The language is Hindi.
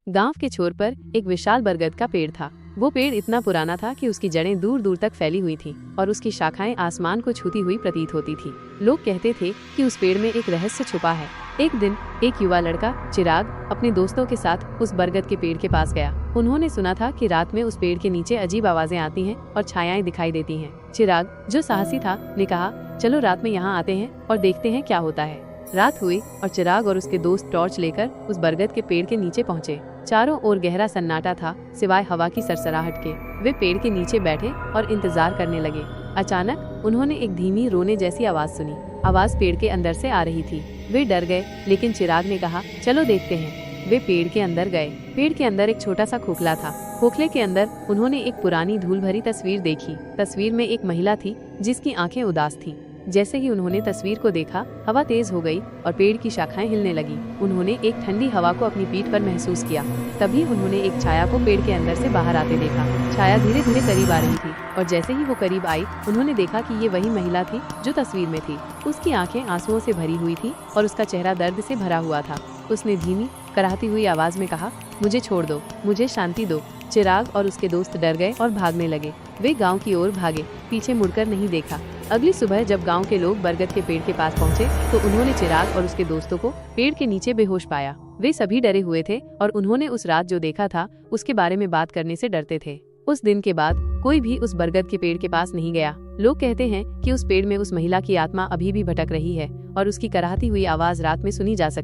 गांव के छोर पर एक विशाल बरगद का पेड़ था। वो पेड़ इतना पुराना था कि उसकी जड़ें दूर दूर तक फैली हुई थीं और उसकी शाखाएं आसमान को छूती हुई प्रतीत होती थी। लोग कहते थे कि उस पेड़ में एक रहस्य छुपा है। एक दिन एक युवा लड़का चिराग अपने दोस्तों के साथ उस बरगद के पेड़ के पास गया। उन्होंने सुना था कि रात में उस पेड़ के नीचे अजीब आवाजें आती हैं और छायाएं दिखाई देती हैं। चिराग, जो साहसी था, ने कहा, चलो रात में यहाँ आते हैं और देखते हैं क्या होता है। रात हुई और चिराग और उसके दोस्त टॉर्च लेकर उस बरगद के पेड़ के नीचे पहुँचे। चारों ओर गहरा सन्नाटा था, सिवाय हवा की सरसराहट के। वे पेड़ के नीचे बैठे और इंतजार करने लगे। अचानक उन्होंने एक धीमी रोने जैसी आवाज सुनी। आवाज पेड़ के अंदर से आ रही थी। वे डर गए, लेकिन चिराग ने कहा, चलो देखते हैं। वे पेड़ के अंदर गए। पेड़ के अंदर एक छोटा सा खोखला था। खोखले के अंदर उन्होंने एक पुरानी धूल भरी तस्वीर देखी। तस्वीर में एक महिला थी जिसकी आंखें उदास थीं। जैसे ही उन्होंने तस्वीर को देखा, हवा तेज हो गई और पेड़ की शाखाएं हिलने लगी। उन्होंने एक ठंडी हवा को अपनी पीठ पर महसूस किया। तभी उन्होंने एक छाया को पेड़ के अंदर से बाहर आते देखा। छाया धीरे धीरे करीब आ रही थी और जैसे ही वो करीब आई, उन्होंने देखा कि ये वही महिला थी जो तस्वीर में थी। उसकी आंखें आंसुओं से भरी हुई थी और उसका चेहरा दर्द से भरा हुआ था। उसने धीमी कराहती हुई आवाज में कहा, मुझे छोड़ दो, मुझे शांति दो। चिराग और उसके दोस्त डर गए और भागने लगे। वे गांव की ओर भागे, पीछे मुड़कर नहीं देखा। अगली सुबह जब गांव के लोग बरगद के पेड़ के पास पहुंचे तो उन्होंने चिराग और उसके दोस्तों को पेड़ के नीचे बेहोश पाया। वे सभी डरे हुए थे और उन्होंने उस रात जो देखा था उसके बारे में बात करने से डरते थे। उस दिन के बाद कोई भी उस बरगद के पेड़ के पास नहीं गया। लोग कहते हैं कि उस पेड़ में उस महिला की आत्मा अभी भी भटक रही है और उसकी कराहती हुई आवाज रात में सुनी जा सकती है।